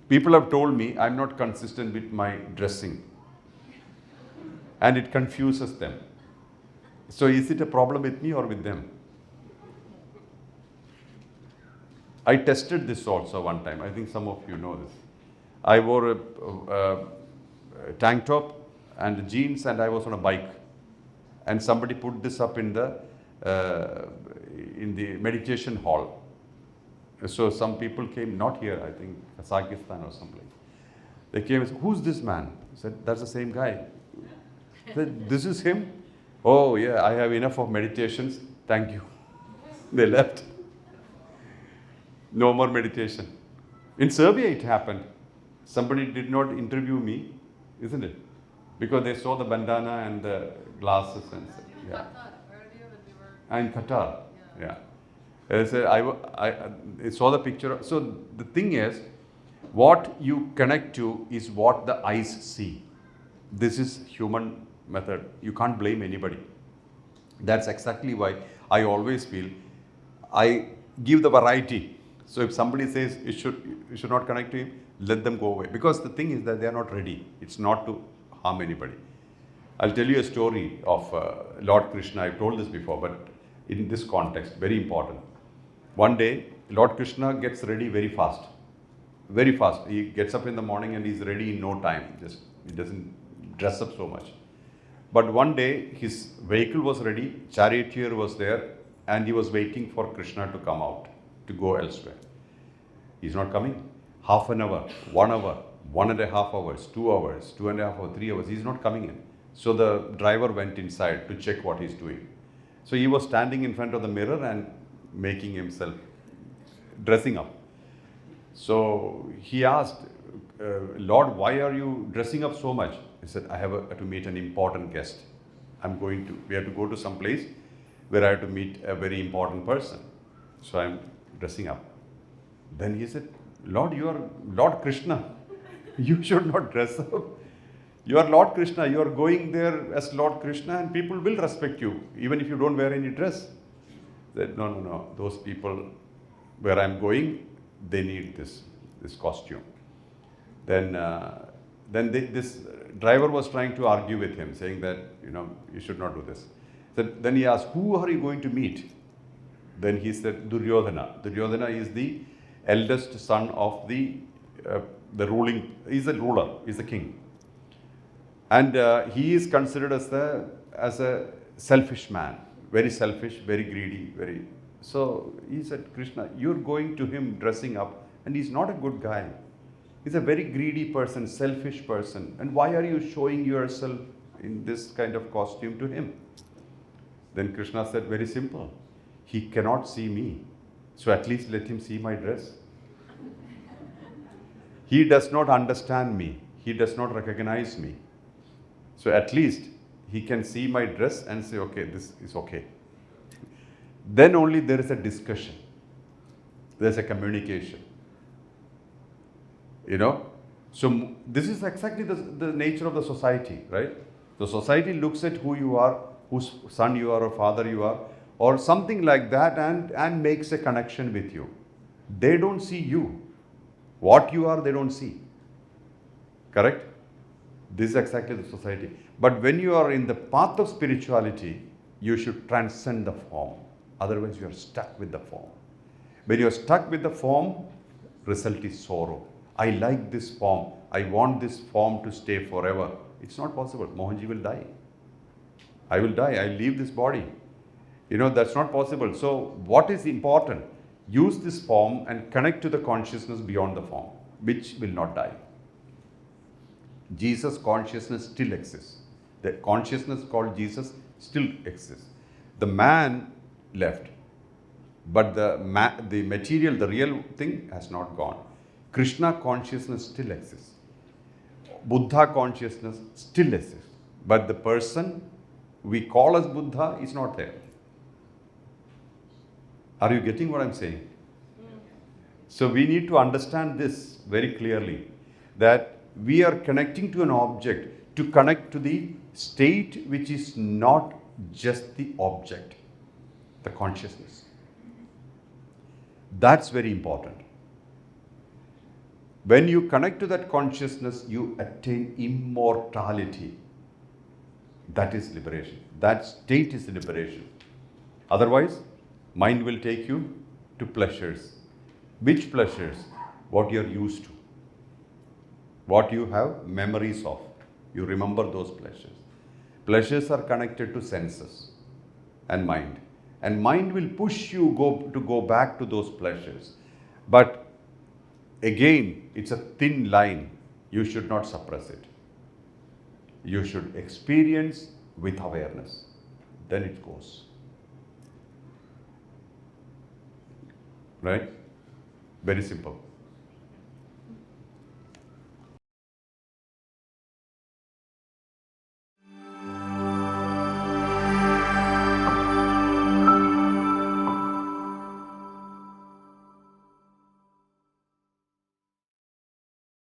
People have told me I'm not consistent with my dressing, and it confuses them. So is it a problem with me or with them? I tested this also one time. I think some of you know this. I wore a tank top and jeans, and I was on a bike. And somebody put this up in the meditation hall. So some people came, not here, I think Kazakhstan or someplace. They came and said, "Who's this man?" I said, "That's the same guy." I said, "This is him?" "Oh yeah, I have enough of meditations. Thank you." They left. No more meditation. In Serbia it happened. Somebody did not interview me, isn't it? Because they saw the bandana and the glasses and said, yeah. Qatar, earlier when we were. And Qatar, yeah. I said, I saw the picture. So the thing is, what you connect to is what the eyes see. This is human method. You can't blame anybody. That's exactly why I always feel I give the variety. So if somebody says you should not connect to him, let them go away. Because the thing is that they are not ready. It's not to harm anybody. I'll tell you a story of Lord Krishna. I've told this before, but in this context, very important. One day, Lord Krishna gets ready very fast. Very fast. He gets up in the morning and he's ready in no time. He doesn't dress up so much. But one day, his vehicle was ready, charioteer was there, and he was waiting for Krishna to come out, to go elsewhere. He's not coming. Half an hour, 1 hour, 1.5 hours, 2 hours, 2.5 hours, 3 hours, he's not coming in. So the driver went inside to check what he's doing. So he was standing in front of the mirror and making himself, dressing up. So he asked, "Lord, why are you dressing up so much?" He said, "I have to meet an important guest. We have to go to some place where I have to meet a very important person. So I'm dressing up." Then he said, "Lord, you are Lord Krishna. You should not dress up. You are Lord Krishna. You are going there as Lord Krishna and people will respect you, even if you don't wear any dress." He said, No. Those people where I'm going, they need this costume. Then this driver was trying to argue with him, saying that, you should not do this. Then he asked, "Who are you going to meet?" Then he said, "Duryodhana." Duryodhana is the eldest son of the ruling, he's a ruler, he's a king. And he is considered as a selfish man, very selfish, very greedy, So he said, "Krishna, you're going to him dressing up, and he's not a good guy. He's a very greedy person, selfish person. And why are you showing yourself in this kind of costume to him?" Then Krishna said, "Very simple. He cannot see me. So at least let him see my dress. He does not understand me. He does not recognize me. So at least he can see my dress and say, okay, this is okay." Then only there is a discussion. There's a communication. So this is exactly the nature of the society, right? The society looks at who you are, whose son you are or father you are, or something like that, and makes a connection with you. They don't see you. What you are, they don't see. Correct? This is exactly the society. But when you are in the path of spirituality, you should transcend the form. Otherwise, you are stuck with the form. When you are stuck with the form, result is sorrow. I like this form. I want this form to stay forever. It's not possible. Mohanji will die. I will die. I leave this body. That's not possible. So what is important? Use this form and connect to the consciousness beyond the form, which will not die. Jesus' consciousness still exists. The consciousness called Jesus still exists. The man left, but the material, the real thing has not gone. Krishna consciousness still exists. Buddha consciousness still exists. But the person we call as Buddha is not there. Are you getting what I'm saying? So we need to understand this very clearly, that we are connecting to an object to connect to the state which is not just the object, the consciousness. That's very important. When you connect to that consciousness, you attain immortality. That is liberation. That state is liberation. Otherwise, mind will take you to pleasures. Which pleasures? What you are used to. What you have memories of. You remember those pleasures. Pleasures are connected to senses and mind. And mind will push you to go back to those pleasures. But again, it's a thin line. You should not suppress it. You should experience with awareness. Then it goes. Right? Very simple.